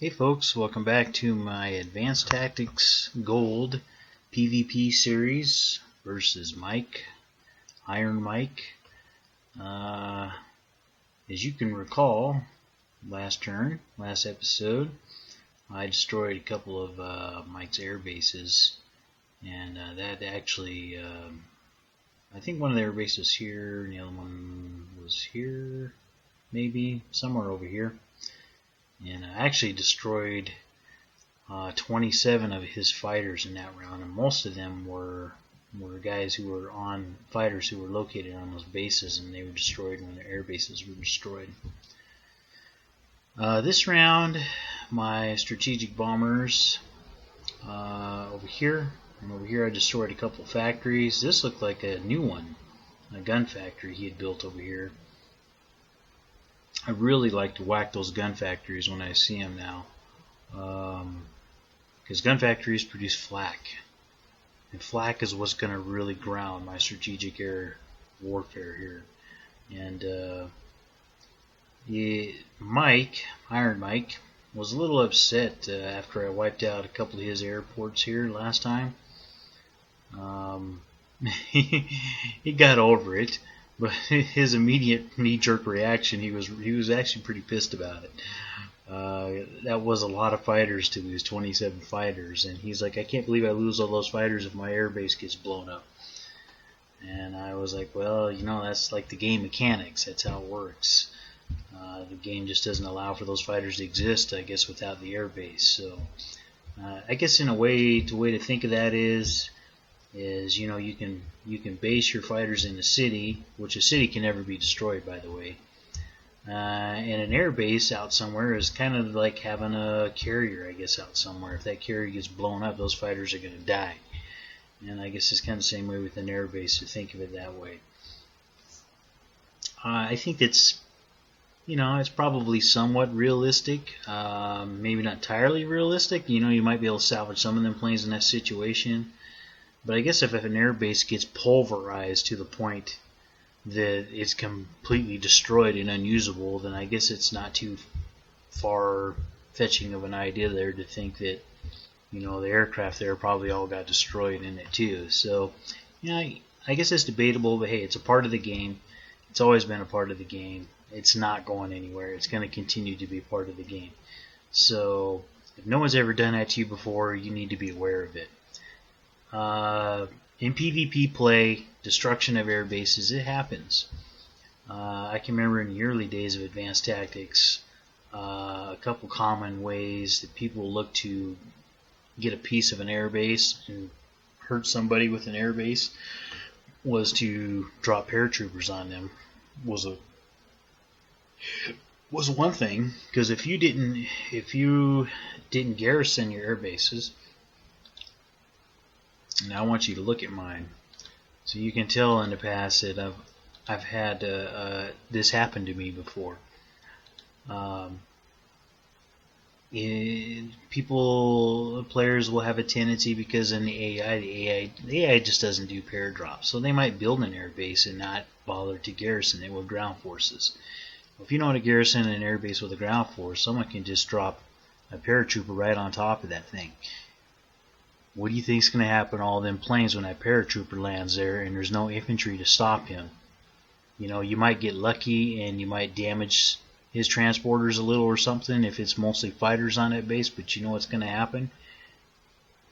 Hey folks, welcome back to my Advanced Tactics Gold PvP series versus Mike, Iron Mike. As you can recall, last episode, I destroyed a couple of Mike's air bases, and that actually, I think one of the air bases was here, and the other one was here, maybe, somewhere over here. And I actually destroyed 27 of his fighters in that round, and most of them were guys who were on fighters who were located on those bases, and they were destroyed when their air bases were destroyed. This round, my strategic bombers over here, and over here I destroyed a couple factories. This looked like a new one, a gun factory he had built over here. I really like to whack those gun factories when I see them now, because gun factories produce flak, and flak is what's going to really ground my strategic air warfare here. And Iron Mike, was a little upset after I wiped out a couple of his airports here last time. He got over it. But his immediate knee-jerk reaction, he was actually pretty pissed about it. That was a lot of fighters to lose, 27 fighters, and he's like, I can't believe I lose all those fighters if my airbase gets blown up. And I was like, well, you know, that's like the game mechanics. That's how it works. The game just doesn't allow for those fighters to exist, I guess, without the airbase. So, I guess in a way, the way to think of that is you know, you can base your fighters in a city, which a city can never be destroyed, by the way. And an air base out somewhere is kind of like having a carrier, I guess, out somewhere. If that carrier gets blown up, those fighters are going to die. And I guess it's kind of the same way with an air base, to think of it that way. I think it's, you know, it's probably somewhat realistic. Maybe not entirely realistic. You know, you might be able to salvage some of them planes in that situation. But I guess if an air base gets pulverized to the point that it's completely destroyed and unusable, then I guess it's not too far-fetching of an idea there to think that, you know, the aircraft there probably all got destroyed in it too. So, you know, I guess it's debatable, but hey, it's a part of the game. It's always been a part of the game. It's not going anywhere. It's going to continue to be part of the game. So, if no one's ever done that to you before, you need to be aware of it. In PvP play, destruction of air bases, it happens. I can remember in the early days of Advanced Tactics, a couple common ways that people look to get a piece of an air base and hurt somebody with an air base was to drop paratroopers on them. Was one thing, because if you didn't garrison your air bases. Now I want you to look at mine, so you can tell in the past that I've had this happen to me before. Players will have a tendency, because in the AI just doesn't do paradrops, so they might build an air base and not bother to garrison it with ground forces. If you know how to garrison an air base with a ground force, someone can just drop a paratrooper right on top of that thing. What do you think is going to happen to all them planes when that paratrooper lands there and there's no infantry to stop him? You know, you might get lucky and you might damage his transporters a little or something if it's mostly fighters on that base, but you know what's going to happen?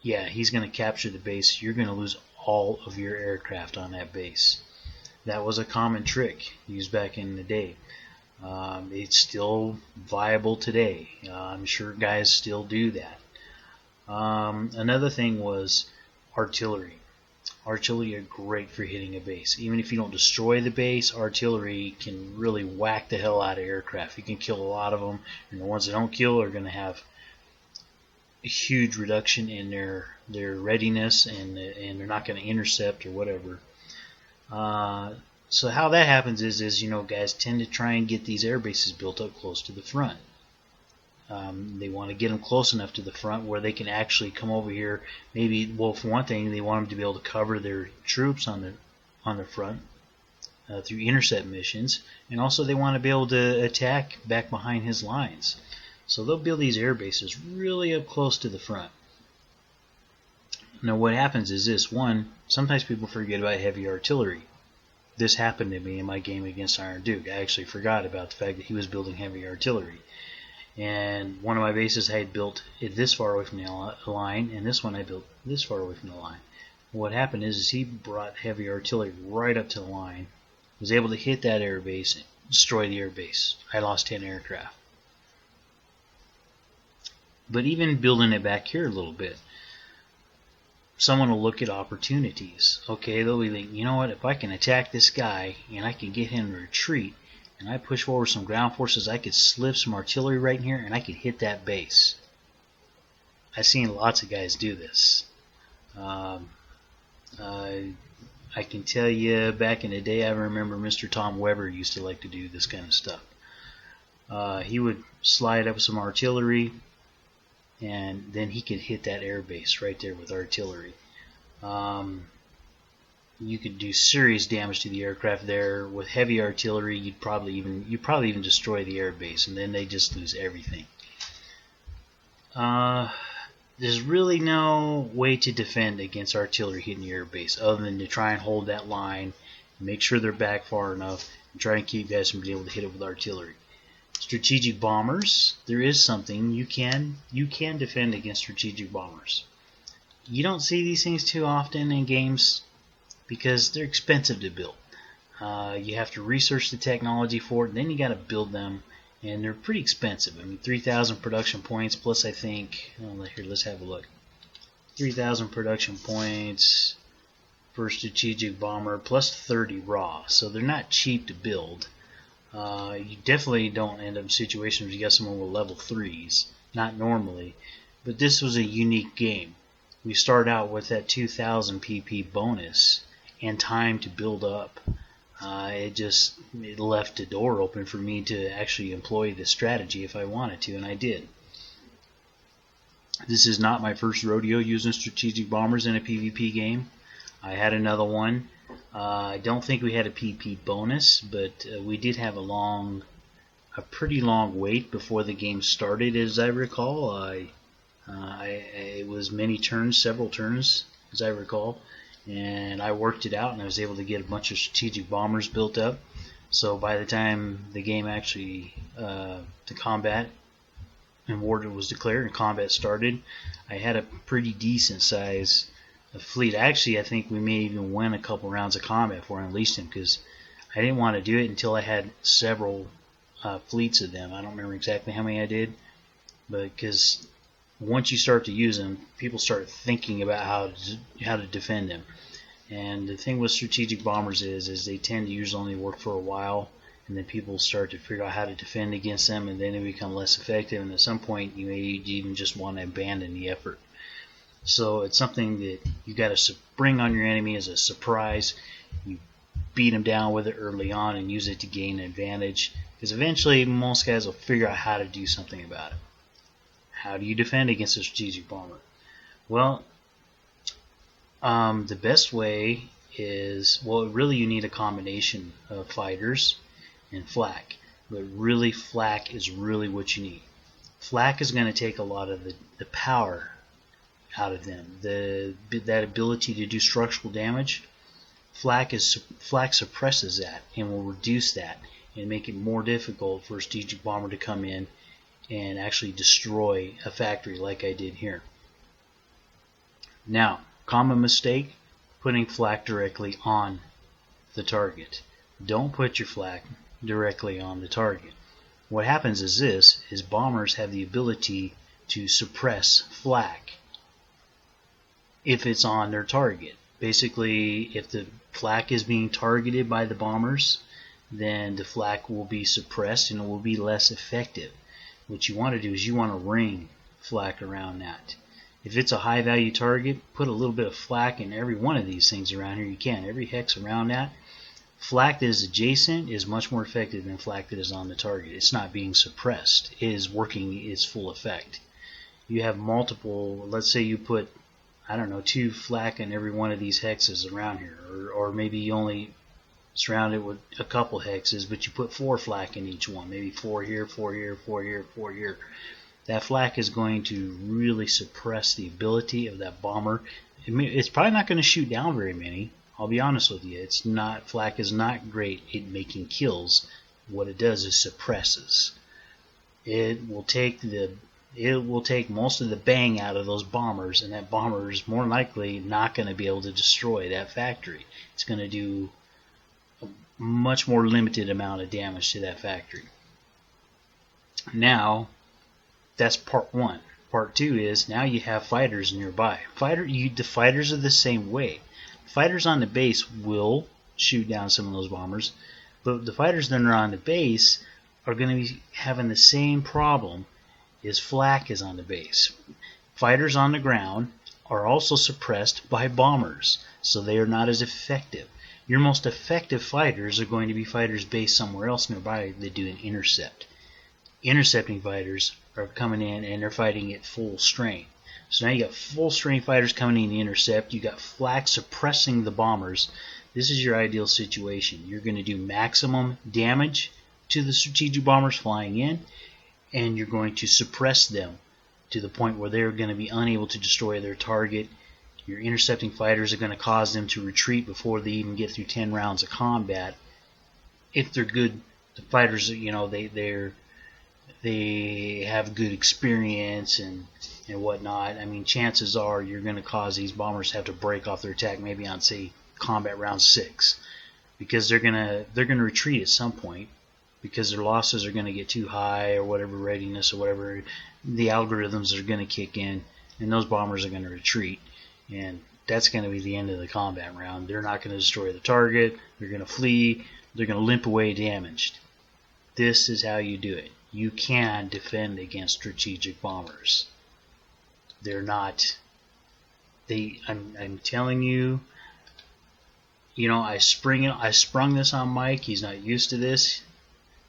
Yeah, he's going to capture the base. You're going to lose all of your aircraft on that base. That was a common trick used back in the day. It's still viable today. I'm sure guys still do that. Another thing was artillery. Artillery are great for hitting a base. Even if you don't destroy the base, artillery can really whack the hell out of aircraft. You can kill a lot of them, and the ones that don't kill are going to have a huge reduction in their readiness, and they're not going to intercept or whatever. So how that happens is, you know, guys tend to try and get these air bases built up close to the front. They want to get them close enough to the front where they can actually come over here. Maybe, well, for one thing, they want them to be able to cover their troops on the front through intercept missions, and also they want to be able to attack back behind his lines. So they'll build these air bases really up close to the front. Now what happens is this. One, sometimes people forget about heavy artillery. This happened to me in my game against Iron Duke. I actually forgot about the fact that he was building heavy artillery. And one of my bases I had built it this far away from the line, and this one I built this far away from the line. What happened is he brought heavy artillery right up to the line, was able to hit that air base, destroy the air base. I lost 10 aircraft. But even building it back here a little bit, someone will look at opportunities. Okay, they'll be thinking, you know what, if I can attack this guy and I can get him to retreat, and I push forward some ground forces, I could slip some artillery right in here and I could hit that base. I've seen lots of guys do this. I can tell you back in the day, I remember Mr. Tom Weber used to like to do this kind of stuff. He would slide up some artillery, and then he could hit that air base right there with artillery. You could do serious damage to the aircraft there. With heavy artillery, you'd probably even destroy the air base, and then they just lose everything. There's really no way to defend against artillery hitting your air base other than to try and hold that line, make sure they're back far enough, and try and keep guys from being able to hit it with artillery. Strategic bombers, there is something you can defend against strategic bombers. You don't see these things too often in games because they're expensive to build. You have to research the technology for it, and then you got to build them, and they're pretty expensive. I mean, 3,000 production points plus, I think, here, let's have a look. 3,000 production points for a strategic bomber plus 30 raw, so they're not cheap to build. You definitely don't end up in situations where you got someone with level 3s, not normally, but this was a unique game. We start out with that 2,000 PP bonus and time to build up. It left the door open for me to actually employ this strategy if I wanted to, and I did. This is not my first rodeo using strategic bombers in a PvP game. I had another one. I don't think we had a PP bonus, but we did have a pretty long wait before the game started, as I recall. It was many turns, several turns, as I recall, and I worked it out, and I was able to get a bunch of strategic bombers built up. So by the time the game actually, the combat and war was declared and combat started, I had a pretty decent size fleet. Actually, I think we may even win a couple rounds of combat before I unleashed them, because I didn't want to do it until I had several fleets of them. I don't remember exactly how many I did, but because once you start to use them, people start thinking about how to defend them. And the thing with strategic bombers is they tend to usually only work for a while, and then people start to figure out how to defend against them, and then they become less effective, and at some point you may even just want to abandon the effort. So it's something that you got to bring on your enemy as a surprise. You beat them down with it early on and use it to gain an advantage, because eventually most guys will figure out how to do something about it. How do you defend against a strategic bomber? Well, the best way is, really you need a combination of fighters and flak, but really flak is really what you need. Flak is going to take a lot of the power out of them, that ability to do structural damage. Flak suppresses that and will reduce that and make it more difficult for a strategic bomber to come in and actually destroy a factory like I did here. Now, common mistake, putting flak directly on the target. Don't put your flak directly on the target. What happens is bombers have the ability to suppress flak if it's on their target. Basically, if the flak is being targeted by the bombers, then the flak will be suppressed and it will be less effective. What you want to do is you want to ring flak around that. If it's a high value target, put a little bit of flak in every one of these things around here. You can. Every hex around that. Flak that is adjacent is much more effective than flak that is on the target. It's not being suppressed. It is working its full effect. You have multiple, let's say you put, 2 flak in every one of these hexes around here. Or maybe you only surround it with a couple hexes, but you put 4 flak in each one. Maybe 4 here, 4 here, 4 here, 4 here. that flak is going to really suppress the ability of that bomber. It's probably not going to shoot down very many. I'll be honest with you. It's not, flak is not great at making kills. What it does is suppresses. It will take most of the bang out of those bombers, and that bomber is more likely not going to be able to destroy that factory. It's going to do a much more limited amount of damage to that factory. Now, that's part one. Part two is now you have fighters nearby. The fighters are the same way. Fighters on the base will shoot down some of those bombers, but the fighters that are on the base are going to be having the same problem as flak is on the base. Fighters on the ground are also suppressed by bombers, so they are not as effective. Your most effective fighters are going to be fighters based somewhere else nearby that do an intercept. Intercepting fighters are coming in and they're fighting at full strength. So now you got full strength fighters coming in to intercept. You got flak suppressing the bombers. This is your ideal situation. You're going to do maximum damage to the strategic bombers flying in, and you're going to suppress them to the point where they're going to be unable to destroy their target. Your intercepting fighters are going to cause them to retreat before they even get through 10 rounds of combat. If they're good, the fighters, they have good experience and whatnot. I mean, chances are you're going to cause these bombers to have to break off their attack maybe on, say, combat round 6, because they're gonna retreat at some point because their losses are going to get too high or whatever, readiness or whatever. The algorithms are going to kick in, and those bombers are going to retreat, and that's going to be the end of the combat round. They're not going to destroy the target. They're going to flee. They're going to limp away damaged. This is how you do it. You can defend against strategic bombers. They're not. I'm telling you. I sprung this on Mike. He's not used to this,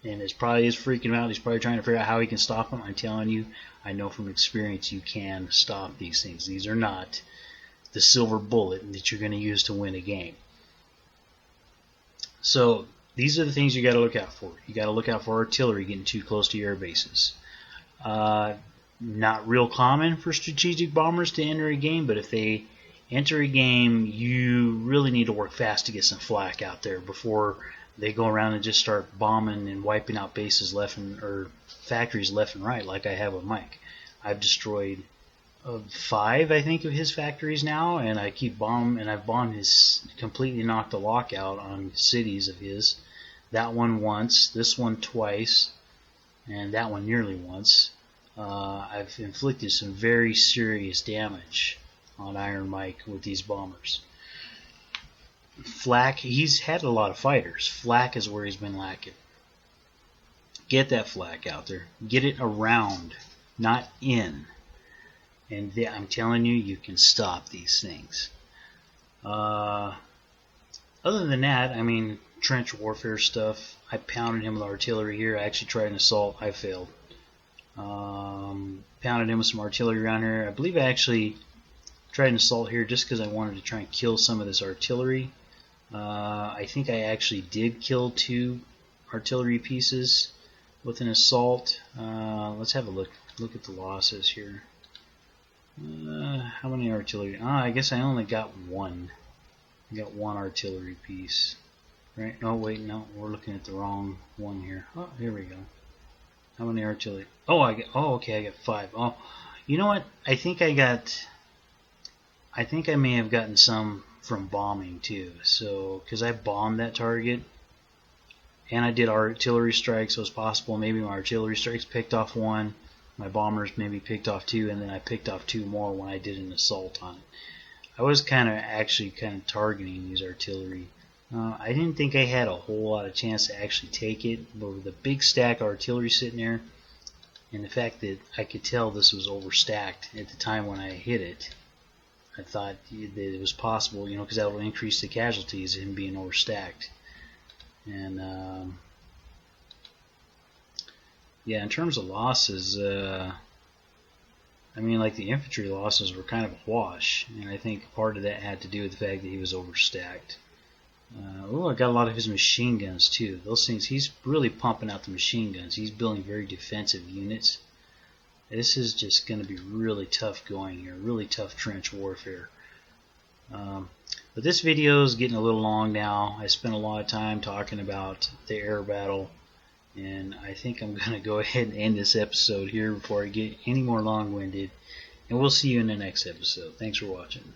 and it's probably is freaking him out. He's probably trying to figure out how he can stop them. I'm telling you, I know from experience you can stop these things. These are not the silver bullet that you're going to use to win a game. So these are the things you got to look out for. You got to look out for artillery getting too close to your air bases. Not real common for strategic bombers to enter a game, but if they enter a game, you really need to work fast to get some flak out there before they go around and just start bombing and wiping out bases or factories left and right, like I have with Mike. I've destroyed 5, I think, of his factories now, and I keep bombing, and I've bombed completely knocked the lockout on cities of his. That one once, this one twice, and that one nearly once. I've inflicted some very serious damage on Iron Mike with these bombers. Flak, he's had a lot of fighters. Flak is where he's been lacking. Get that flak out there. Get it around, not in. And I'm telling you, you can stop these things. Other than that, I mean, trench warfare stuff. I pounded him with artillery here. I actually tried an assault. I failed. Pounded him with some artillery around here. I believe I actually tried an assault here just because I wanted to try and kill some of this artillery. I think I actually did kill 2 artillery pieces with an assault. Let's have a look at the losses here. How many artillery? I guess I only got 1. I got 1 artillery piece. Right? No, wait, no, we're looking at the wrong one here. Oh, here we go. How many artillery? Okay, I got 5. Oh, you know what? I think I may have gotten some from bombing too. So, because I bombed that target, and I did artillery strikes, so it's possible maybe my artillery strikes picked off 1, my bombers maybe picked off 2, and then I picked off 2 more when I did an assault on it. I was kind of targeting these artillery. I didn't think I had a whole lot of chance to actually take it, but with the big stack of artillery sitting there, and the fact that I could tell this was overstacked at the time when I hit it, I thought that it was possible, because that will increase the casualties in being overstacked. And yeah, in terms of losses, I mean, like the infantry losses were kind of a wash, and I think part of that had to do with the fact that he was overstacked. I got a lot of his machine guns too. Those things, he's really pumping out the machine guns. He's building very defensive units. This is just going to be really tough going here, really tough trench warfare. But this video is getting a little long now. I spent a lot of time talking about the air battle, and I think I'm going to go ahead and end this episode here before I get any more long-winded. And we'll see you in the next episode. Thanks for watching.